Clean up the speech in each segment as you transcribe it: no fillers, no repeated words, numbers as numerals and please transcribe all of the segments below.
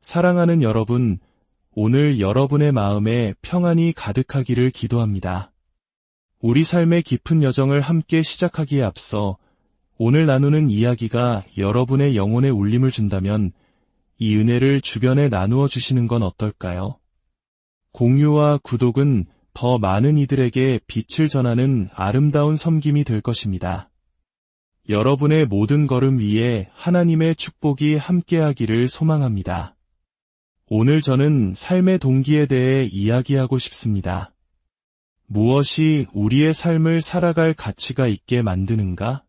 사랑하는 여러분, 오늘 여러분의 마음에 평안이 가득하기를 기도합니다. 우리 삶의 깊은 여정을 함께 시작하기에 앞서 오늘 나누는 이야기가 여러분의 영혼에 울림을 준다면 이 은혜를 주변에 나누어 주시는 건 어떨까요? 공유와 구독은 더 많은 이들에게 빛을 전하는 아름다운 섬김이 될 것입니다. 여러분의 모든 걸음 위에 하나님의 축복이 함께하기를 소망합니다. 오늘 저는 삶의 동기에 대해 이야기하고 싶습니다. 무엇이 우리의 삶을 살아갈 가치가 있게 만드는가?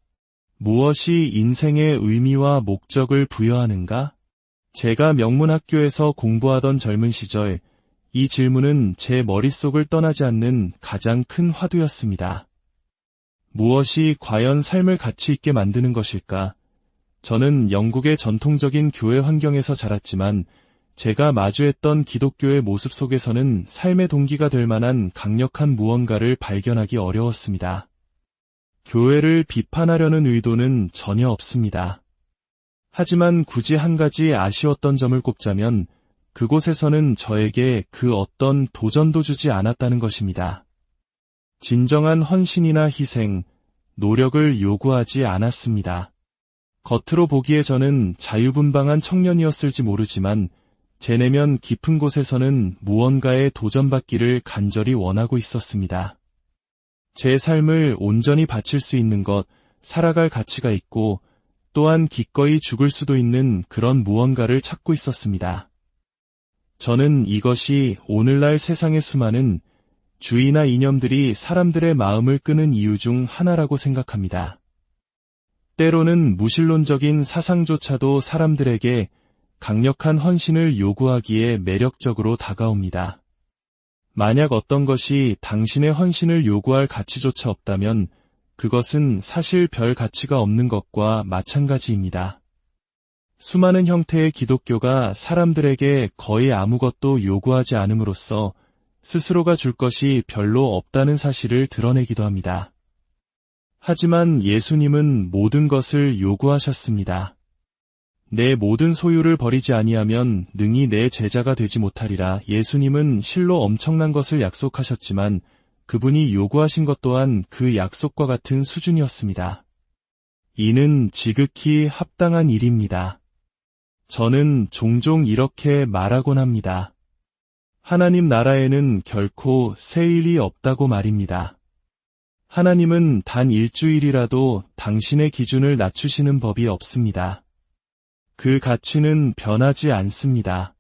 무엇이 인생의 의미와 목적을 부여하는가? 제가 명문학교에서 공부하던 젊은 시절, 이 질문은 제 머릿속을 떠나지 않는 가장 큰 화두였습니다. 무엇이 과연 삶을 가치 있게 만드는 것일까? 저는 영국의 전통적인 교회 환경에서 자랐지만 제가 마주했던 기독교의 모습 속에서는 삶의 동기가 될 만한 강력한 무언가를 발견하기 어려웠습니다. 교회를 비판하려는 의도는 전혀 없습니다. 하지만 굳이 한 가지 아쉬웠던 점을 꼽자면 그곳에서는 저에게 그 어떤 도전도 주지 않았다는 것입니다. 진정한 헌신이나 희생, 노력을 요구하지 않았습니다. 겉으로 보기에 저는 자유분방한 청년이었을지 모르지만 제 내면 깊은 곳에서는 무언가에 도전받기를 간절히 원하고 있었습니다. 제 삶을 온전히 바칠 수 있는 것, 살아갈 가치가 있고 또한 기꺼이 죽을 수도 있는 그런 무언가를 찾고 있었습니다. 저는 이것이 오늘날 세상의 수많은 주의나 이념들이 사람들의 마음을 끄는 이유 중 하나라고 생각합니다. 때로는 무신론적인 사상조차도 사람들에게 강력한 헌신을 요구하기에 매력적으로 다가옵니다. 만약 어떤 것이 당신의 헌신을 요구할 가치조차 없다면 그것은 사실 별 가치가 없는 것과 마찬가지입니다. 수많은 형태의 기독교가 사람들에게 거의 아무것도 요구하지 않음으로써 스스로가 줄 것이 별로 없다는 사실을 드러내기도 합니다. 하지만 예수님은 모든 것을 요구하셨습니다. 내 모든 소유를 버리지 아니하면 능히 내 제자가 되지 못하리라. 예수님은 실로 엄청난 것을 약속하셨지만 그분이 요구하신 것 또한 그 약속과 같은 수준이었습니다. 이는 지극히 합당한 일입니다. 저는 종종 이렇게 말하곤 합니다. 하나님 나라에는 결코 새 일이 없다고 말입니다. 하나님은 단 일주일이라도 당신의 기준을 낮추시는 법이 없습니다. 그 가치는 변하지 않습니다.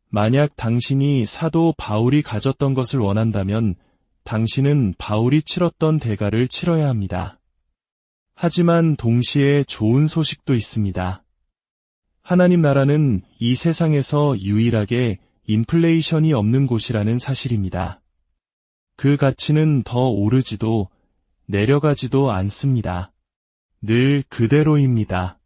만약 당신이 사도 바울이 가졌던 것을 원한다면 당신은 바울이 치렀던 대가를 치러야 합니다. 하지만 동시에 좋은 소식도 있습니다. 하나님 나라는 이 세상에서 유일하게 인플레이션이 없는 곳이라는 사실입니다. 그 가치는 더 오르지도 내려가지도 않습니다. 늘 그대로입니다.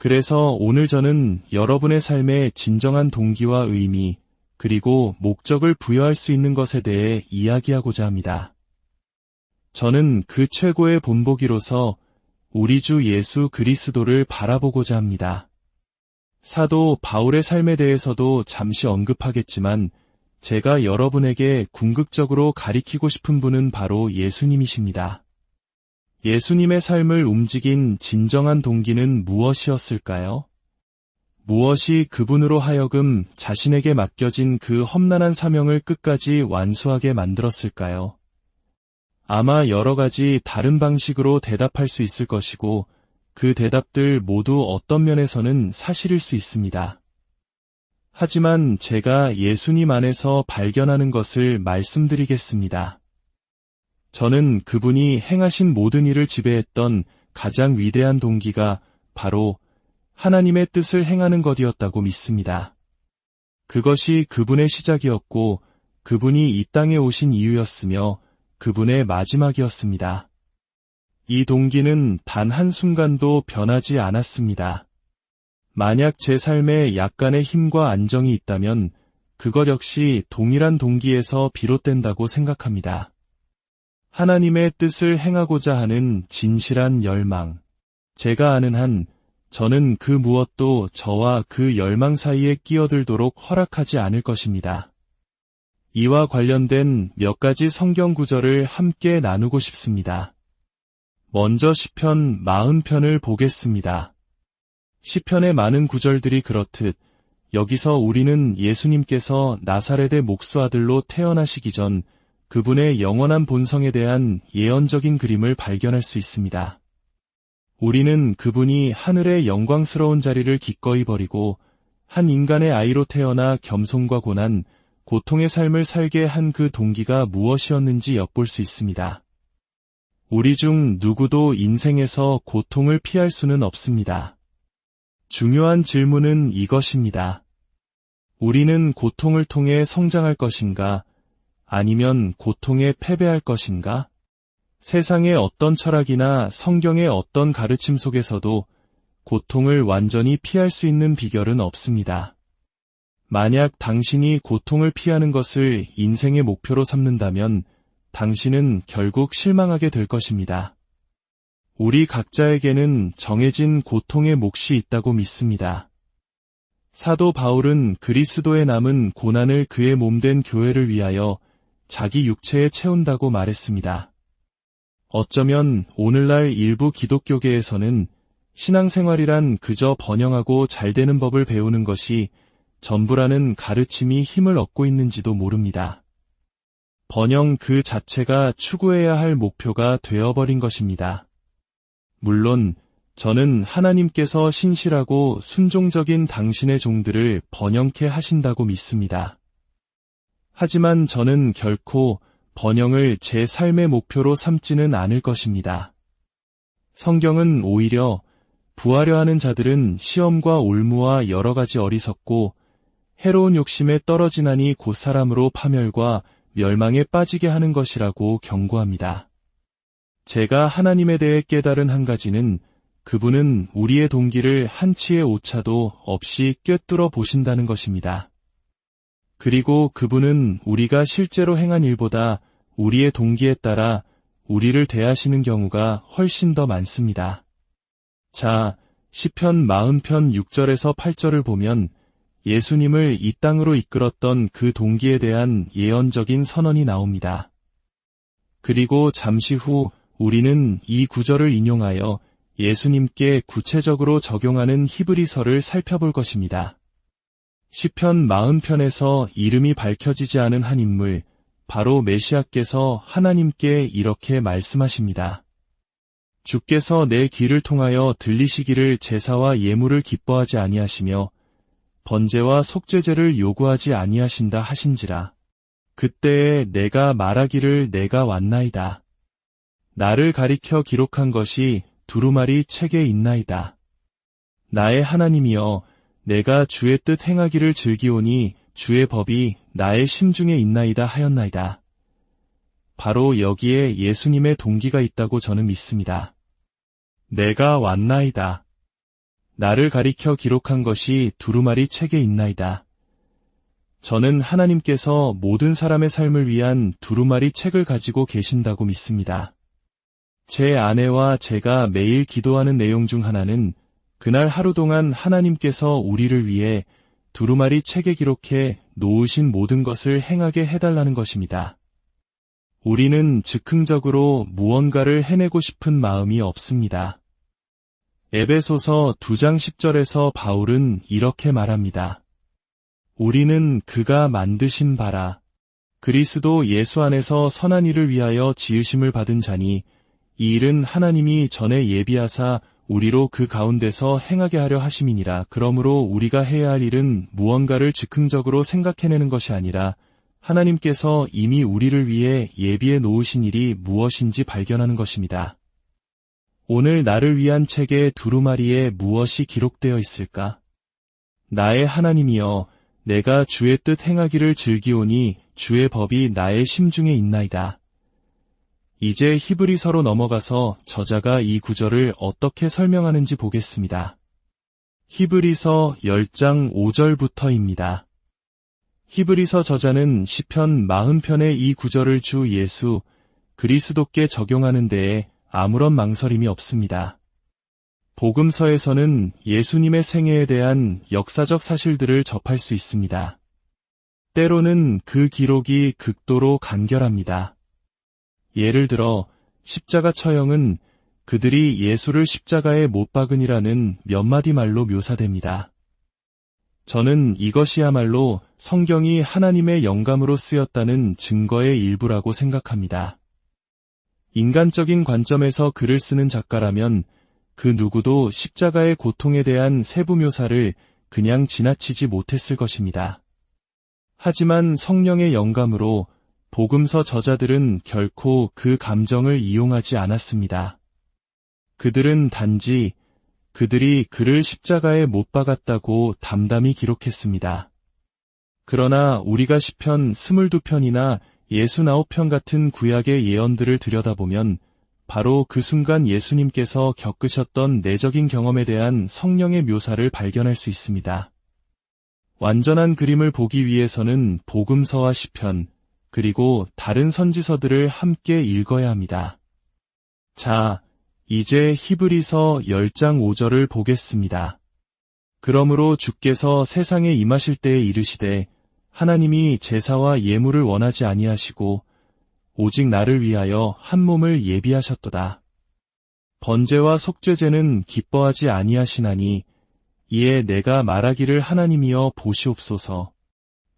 그래서 오늘 저는 여러분의 삶의 진정한 동기와 의미, 그리고 목적을 부여할 수 있는 것에 대해 이야기하고자 합니다. 저는 그 최고의 본보기로서 우리 주 예수 그리스도를 바라보고자 합니다. 사도 바울의 삶에 대해서도 잠시 언급하겠지만 제가 여러분에게 궁극적으로 가리키고 싶은 분은 바로 예수님이십니다. 예수님의 삶을 움직인 진정한 동기는 무엇이었을까요? 무엇이 그분으로 하여금 자신에게 맡겨진 그 험난한 사명을 끝까지 완수하게 만들었을까요? 아마 여러 가지 다른 방식으로 대답할 수 있을 것이고 그 대답들 모두 어떤 면에서는 사실일 수 있습니다. 하지만 제가 예수님 안에서 발견하는 것을 말씀드리겠습니다. 저는 그분이 행하신 모든 일을 지배했던 가장 위대한 동기가 바로 하나님의 뜻을 행하는 것이었다고 믿습니다. 그것이 그분의 시작이었고 그분이 이 땅에 오신 이유였으며 그분의 마지막이었습니다. 이 동기는 단 한순간도 변하지 않았습니다. 만약 제 삶에 약간의 힘과 안정이 있다면 그것 역시 동일한 동기에서 비롯된다고 생각합니다. 하나님의 뜻을 행하고자 하는 진실한 열망. 제가 아는 한 저는 그 무엇도 저와 그 열망 사이에 끼어들도록 허락하지 않을 것입니다. 이와 관련된 몇 가지 성경 구절을 함께 나누고 싶습니다. 먼저 시편 40편을 보겠습니다. 시편의 많은 구절들이 그렇듯 여기서 우리는 예수님께서 나사렛의 목수아들로 태어나시기 전 그분의 영원한 본성에 대한 예언적인 그림을 발견할 수 있습니다. 우리는 그분이 하늘의 영광스러운 자리를 기꺼이 버리고 한 인간의 아이로 태어나 겸손과 고난, 고통의 삶을 살게 한 그 동기가 무엇이었는지 엿볼 수 있습니다. 우리 중 누구도 인생에서 고통을 피할 수는 없습니다. 중요한 질문은 이것입니다. 우리는 고통을 통해 성장할 것인가? 아니면 고통에 패배할 것인가? 세상의 어떤 철학이나 성경의 어떤 가르침 속에서도 고통을 완전히 피할 수 있는 비결은 없습니다. 만약 당신이 고통을 피하는 것을 인생의 목표로 삼는다면 당신은 결국 실망하게 될 것입니다. 우리 각자에게는 정해진 고통의 몫이 있다고 믿습니다. 사도 바울은 그리스도에 남은 고난을 그의 몸된 교회를 위하여 자기 육체에 채운다고 말했습니다. 어쩌면 오늘날 일부 기독교계에서는 신앙생활이란 그저 번영하고 잘되는 법을 배우는 것이 전부라는 가르침이 힘을 얻고 있는지도 모릅니다. 번영 그 자체가 추구해야 할 목표가 되어버린 것입니다. 물론 저는 하나님께서 신실하고 순종적인 당신의 종들을 번영케 하신다고 믿습니다. 하지만 저는 결코 번영을 제 삶의 목표로 삼지는 않을 것입니다. 성경은 오히려 부하려 하는 자들은 시험과 올무와 여러 가지 어리석고 해로운 욕심에 떨어지나니 곧 사람으로 파멸과 멸망에 빠지게 하는 것이라고 경고합니다. 제가 하나님에 대해 깨달은 한 가지는 그분은 우리의 동기를 한치의 오차도 없이 꿰뚫어 보신다는 것입니다. 그리고 그분은 우리가 실제로 행한 일보다 우리의 동기에 따라 우리를 대하시는 경우가 훨씬 더 많습니다. 자, 시편 40편 6절에서 8절을 보면 예수님을 이 땅으로 이끌었던 그 동기에 대한 예언적인 선언이 나옵니다. 그리고 잠시 후 우리는 이 구절을 인용하여 예수님께 구체적으로 적용하는 히브리서를 살펴볼 것입니다. 시편 40편에서 이름이 밝혀지지 않은 한 인물, 바로 메시아께서 하나님께 이렇게 말씀하십니다. 주께서 내 귀를 통하여 들리시기를 제사와 예물을 기뻐하지 아니하시며 번제와 속죄제를 요구하지 아니하신다 하신지라. 그때에 내가 말하기를 내가 왔나이다. 나를 가리켜 기록한 것이 두루마리 책에 있나이다. 나의 하나님이여, 내가 주의 뜻 행하기를 즐기오니 주의 법이 나의 심중에 있나이다 하였나이다. 바로 여기에 예수님의 동기가 있다고 저는 믿습니다. 내가 왔나이다. 나를 가리켜 기록한 것이 두루마리 책에 있나이다. 저는 하나님께서 모든 사람의 삶을 위한 두루마리 책을 가지고 계신다고 믿습니다. 제 아내와 제가 매일 기도하는 내용 중 하나는 그날 하루 동안 하나님께서 우리를 위해 두루마리 책에 기록해 놓으신 모든 것을 행하게 해달라는 것입니다. 우리는 즉흥적으로 무언가를 해내고 싶은 마음이 없습니다. 에베소서 2장 10절에서 바울은 이렇게 말합니다. 우리는 그가 만드신 바라. 그리스도 예수 안에서 선한 일을 위하여 지으심을 받은 자니 이 일은 하나님이 전에 예비하사 우리로 그 가운데서 행하게 하려 하심이니라. 그러므로 우리가 해야 할 일은 무언가를 즉흥적으로 생각해내는 것이 아니라 하나님께서 이미 우리를 위해 예비해 놓으신 일이 무엇인지 발견하는 것입니다. 오늘 나를 위한 책의 두루마리에 무엇이 기록되어 있을까? 나의 하나님이여, 내가 주의 뜻 행하기를 즐기오니 주의 법이 나의 심중에 있나이다. 이제 히브리서로 넘어가서 저자가 이 구절을 어떻게 설명하는지 보겠습니다. 히브리서 10장 5절부터입니다. 히브리서 저자는 시편 40편의 이 구절을 주 예수 그리스도께 적용하는 데에 아무런 망설임이 없습니다. 복음서에서는 예수님의 생애에 대한 역사적 사실들을 접할 수 있습니다. 때로는 그 기록이 극도로 간결합니다. 예를 들어 십자가 처형은 그들이 예수를 십자가에 못 박으니라는 몇 마디 말로 묘사됩니다. 저는 이것이야말로 성경이 하나님의 영감으로 쓰였다는 증거의 일부라고 생각합니다. 인간적인 관점에서 글을 쓰는 작가라면 그 누구도 십자가의 고통에 대한 세부 묘사를 그냥 지나치지 못했을 것입니다. 하지만 성령의 영감으로 복음서 저자들은 결코 그 감정을 이용하지 않았습니다. 그들은 단지 그들이 그를 십자가에 못 박았다고 담담히 기록했습니다. 그러나 우리가 시편 22편이나 69편 같은 구약의 예언들을 들여다보면 바로 그 순간 예수님께서 겪으셨던 내적인 경험에 대한 성령의 묘사를 발견할 수 있습니다. 완전한 그림을 보기 위해서는 복음서와 시편, 그리고 다른 선지서들을 함께 읽어야 합니다. 자, 이제 히브리서 10장 5절을 보겠습니다. 그러므로 주께서 세상에 임하실 때에 이르시되 하나님이 제사와 예물을 원하지 아니하시고 오직 나를 위하여 한 몸을 예비하셨도다. 번제와 속죄제는 기뻐하지 아니하시나니 이에 내가 말하기를 하나님이여 보시옵소서.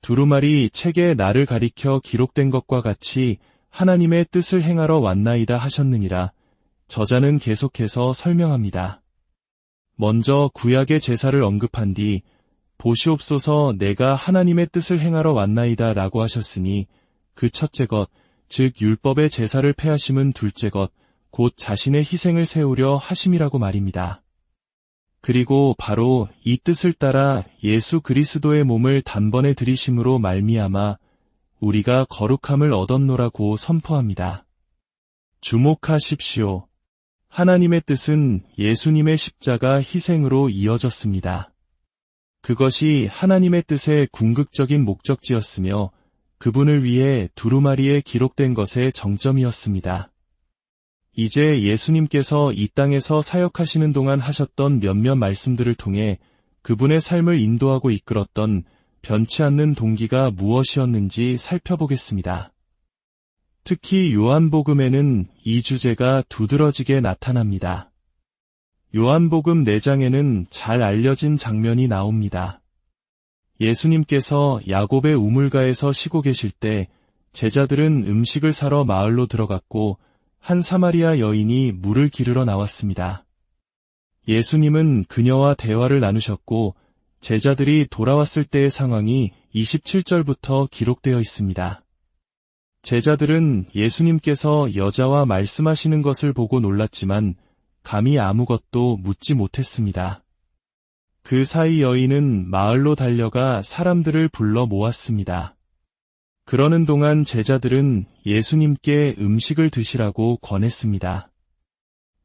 두루마리 책에 나를 가리켜 기록된 것과 같이 하나님의 뜻을 행하러 왔나이다 하셨느니라. 저자는 계속해서 설명합니다. 먼저 구약의 제사를 언급한 뒤 보시옵소서 내가 하나님의 뜻을 행하러 왔나이다 라고 하셨으니 그 첫째 것, 즉 율법의 제사를 폐하심은 둘째 것, 곧 자신의 희생을 세우려 하심이라고 말입니다. 그리고 바로 이 뜻을 따라 예수 그리스도의 몸을 단번에 들이심으로 말미암아 우리가 거룩함을 얻었노라고 선포합니다. 주목하십시오. 하나님의 뜻은 예수님의 십자가 희생으로 이어졌습니다. 그것이 하나님의 뜻의 궁극적인 목적지였으며 그분을 위해 두루마리에 기록된 것의 정점이었습니다. 이제 예수님께서 이 땅에서 사역하시는 동안 하셨던 몇몇 말씀들을 통해 그분의 삶을 인도하고 이끌었던 변치 않는 동기가 무엇이었는지 살펴보겠습니다. 특히 요한복음에는 이 주제가 두드러지게 나타납니다. 요한복음 4장에는 잘 알려진 장면이 나옵니다. 예수님께서 야곱의 우물가에서 쉬고 계실 때 제자들은 음식을 사러 마을로 들어갔고 한 사마리아 여인이 물을 기르러 나왔습니다. 예수님은 그녀와 대화를 나누셨고 제자들이 돌아왔을 때의 상황이 27절부터 기록되어 있습니다. 제자들은 예수님께서 여자와 말씀하시는 것을 보고 놀랐지만 감히 아무것도 묻지 못했습니다. 그 사이 여인은 마을로 달려가 사람들을 불러 모았습니다. 그러는 동안 제자들은 예수님께 음식을 드시라고 권했습니다.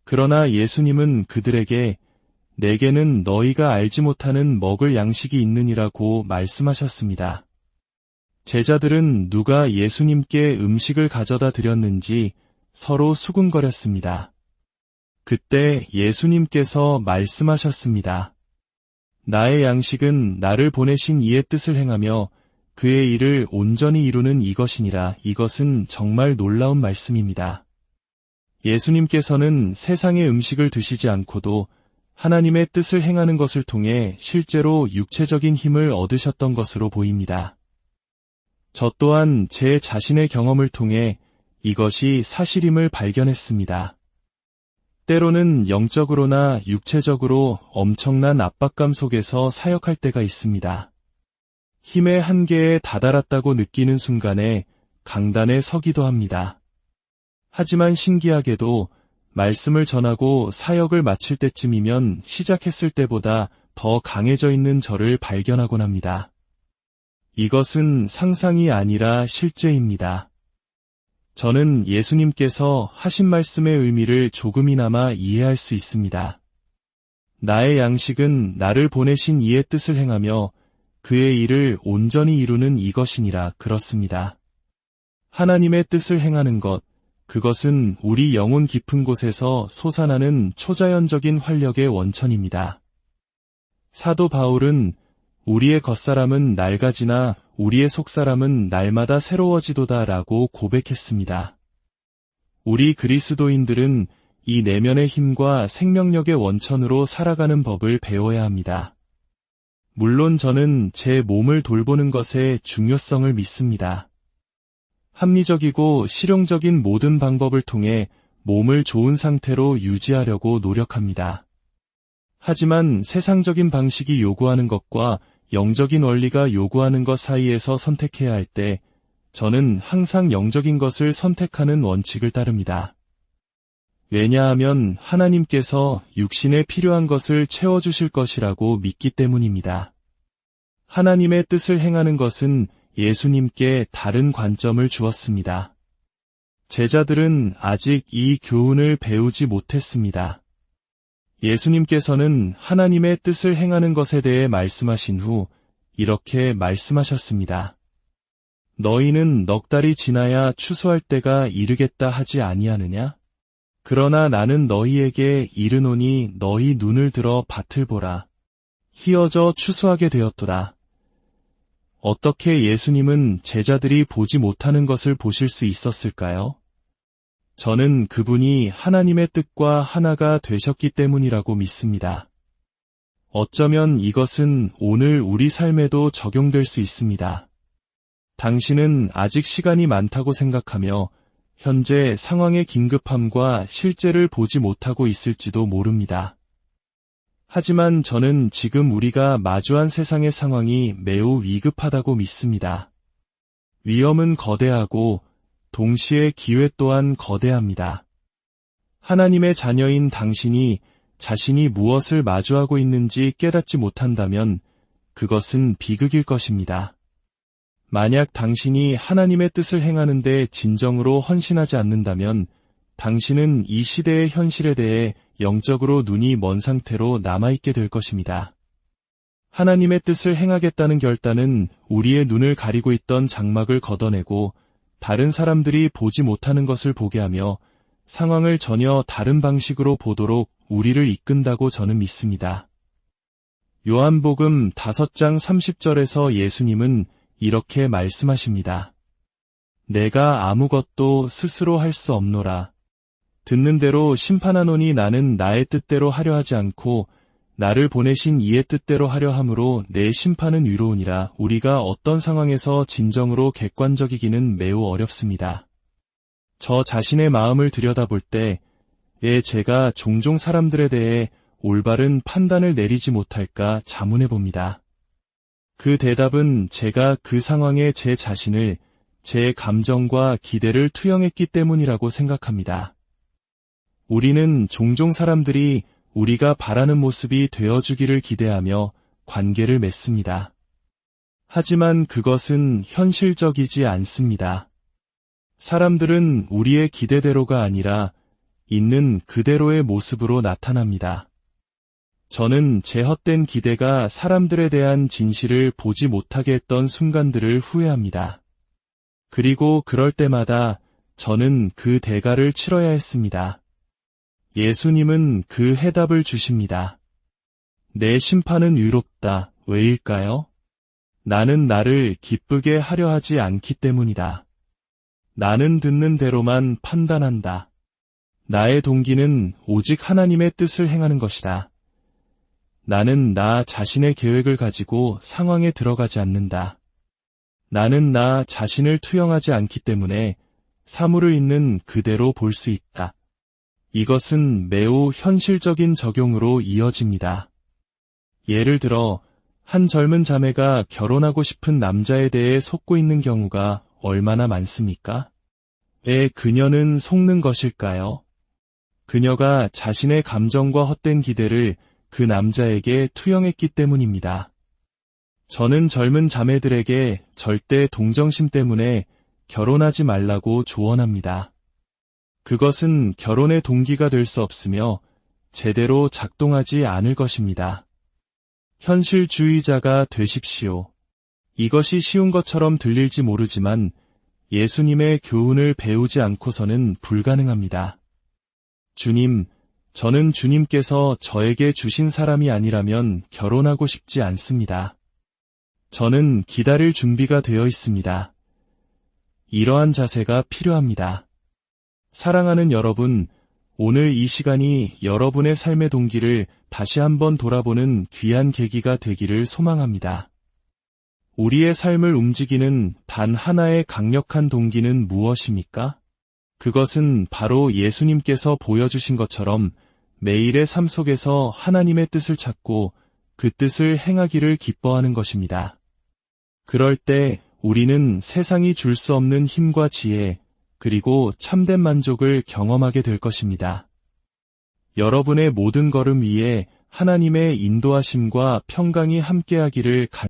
그러나 예수님은 그들에게 내게는 너희가 알지 못하는 먹을 양식이 있느니라고 말씀하셨습니다. 제자들은 누가 예수님께 음식을 가져다 드렸는지 서로 수군거렸습니다. 그때 예수님께서 말씀하셨습니다. 나의 양식은 나를 보내신 이의 뜻을 행하며 그의 일을 온전히 이루는 이것이니라. 이것은 정말 놀라운 말씀입니다. 예수님께서는 세상의 음식을 드시지 않고도 하나님의 뜻을 행하는 것을 통해 실제로 육체적인 힘을 얻으셨던 것으로 보입니다. 저 또한 제 자신의 경험을 통해 이것이 사실임을 발견했습니다. 때로는 영적으로나 육체적으로 엄청난 압박감 속에서 사역할 때가 있습니다. 힘의 한계에 다다랐다고 느끼는 순간에 강단에 서기도 합니다. 하지만 신기하게도 말씀을 전하고 사역을 마칠 때쯤이면 시작했을 때보다 더 강해져 있는 저를 발견하곤 합니다. 이것은 상상이 아니라 실제입니다. 저는 예수님께서 하신 말씀의 의미를 조금이나마 이해할 수 있습니다. 나의 양식은 나를 보내신 이의 뜻을 행하며 그의 일을 온전히 이루는 이것이니라. 그렇습니다. 하나님의 뜻을 행하는 것, 그것은 우리 영혼 깊은 곳에서 솟아나는 초자연적인 활력의 원천입니다. 사도 바울은 우리의 겉사람은 낡아지나 우리의 속사람은 날마다 새로워지도다 라고 고백했습니다. 우리 그리스도인들은 이 내면의 힘과 생명력의 원천으로 살아가는 법을 배워야 합니다. 물론 저는 제 몸을 돌보는 것의 중요성을 믿습니다. 합리적이고 실용적인 모든 방법을 통해 몸을 좋은 상태로 유지하려고 노력합니다. 하지만 세상적인 방식이 요구하는 것과 영적인 원리가 요구하는 것 사이에서 선택해야 할 때 저는 항상 영적인 것을 선택하는 원칙을 따릅니다. 왜냐하면 하나님께서 육신에 필요한 것을 채워주실 것이라고 믿기 때문입니다. 하나님의 뜻을 행하는 것은 예수님께 다른 관점을 주었습니다. 제자들은 아직 이 교훈을 배우지 못했습니다. 예수님께서는 하나님의 뜻을 행하는 것에 대해 말씀하신 후 이렇게 말씀하셨습니다. 너희는 넉 달이 지나야 추수할 때가 이르겠다 하지 아니하느냐? 그러나 나는 너희에게 이르노니 너희 눈을 들어 밭을 보라. 희어져 추수하게 되었도다. 어떻게 예수님은 제자들이 보지 못하는 것을 보실 수 있었을까요? 저는 그분이 하나님의 뜻과 하나가 되셨기 때문이라고 믿습니다. 어쩌면 이것은 오늘 우리 삶에도 적용될 수 있습니다. 당신은 아직 시간이 많다고 생각하며 현재 상황의 긴급함과 실제를 보지 못하고 있을지도 모릅니다. 하지만 저는 지금 우리가 마주한 세상의 상황이 매우 위급하다고 믿습니다. 위험은 거대하고 동시에 기회 또한 거대합니다. 하나님의 자녀인 당신이 자신이 무엇을 마주하고 있는지 깨닫지 못한다면 그것은 비극일 것입니다. 만약 당신이 하나님의 뜻을 행하는 데 진정으로 헌신하지 않는다면 당신은 이 시대의 현실에 대해 영적으로 눈이 먼 상태로 남아있게 될 것입니다. 하나님의 뜻을 행하겠다는 결단은 우리의 눈을 가리고 있던 장막을 걷어내고 다른 사람들이 보지 못하는 것을 보게 하며 상황을 전혀 다른 방식으로 보도록 우리를 이끈다고 저는 믿습니다. 요한복음 5장 30절에서 예수님은 이렇게 말씀하십니다. 내가 아무것도 스스로 할 수 없노라. 듣는 대로 심판하노니 나는 나의 뜻대로 하려 하지 않고 나를 보내신 이의 뜻대로 하려 함으로 내 심판은 위로우니라. 우리가 어떤 상황에서 진정으로 객관적이기는 매우 어렵습니다. 저 자신의 마음을 들여다볼 때에 제가 종종 사람들에 대해 올바른 판단을 내리지 못할까 자문해 봅니다. 그 대답은 제가 그 상황에 제 자신을, 제 감정과 기대를 투영했기 때문이라고 생각합니다. 우리는 종종 사람들이 우리가 바라는 모습이 되어주기를 기대하며 관계를 맺습니다. 하지만 그것은 현실적이지 않습니다. 사람들은 우리의 기대대로가 아니라 있는 그대로의 모습으로 나타납니다. 저는 제 헛된 기대가 사람들에 대한 진실을 보지 못하게 했던 순간들을 후회합니다. 그리고 그럴 때마다 저는 그 대가를 치러야 했습니다. 예수님은 그 해답을 주십니다. 내 심판은 위롭다. 왜일까요? 나는 나를 기쁘게 하려 하지 않기 때문이다. 나는 듣는 대로만 판단한다. 나의 동기는 오직 하나님의 뜻을 행하는 것이다. 나는 나 자신의 계획을 가지고 상황에 들어가지 않는다. 나는 나 자신을 투영하지 않기 때문에 사물을 있는 그대로 볼 수 있다. 이것은 매우 현실적인 적용으로 이어집니다. 예를 들어 한 젊은 자매가 결혼하고 싶은 남자에 대해 속고 있는 경우가 얼마나 많습니까? 왜 그녀는 속는 것일까요? 그녀가 자신의 감정과 헛된 기대를 그 남자에게 투영했기 때문입니다. 저는 젊은 자매들에게 절대 동정심 때문에 결혼하지 말라고 조언합니다. 그것은 결혼의 동기가 될 수 없으며 제대로 작동하지 않을 것입니다. 현실주의자가 되십시오. 이것이 쉬운 것처럼 들릴지 모르지만 예수님의 교훈을 배우지 않고서는 불가능합니다. 주님, 저는 주님께서 저에게 주신 사람이 아니라면 결혼하고 싶지 않습니다. 저는 기다릴 준비가 되어 있습니다. 이러한 자세가 필요합니다. 사랑하는 여러분, 오늘 이 시간이 여러분의 삶의 동기를 다시 한번 돌아보는 귀한 계기가 되기를 소망합니다. 우리의 삶을 움직이는 단 하나의 강력한 동기는 무엇입니까? 그것은 바로 예수님께서 보여주신 것처럼 매일의 삶 속에서 하나님의 뜻을 찾고 그 뜻을 행하기를 기뻐하는 것입니다. 그럴 때 우리는 세상이 줄 수 없는 힘과 지혜, 그리고 참된 만족을 경험하게 될 것입니다. 여러분의 모든 걸음 위에 하나님의 인도하심과 평강이 함께하기를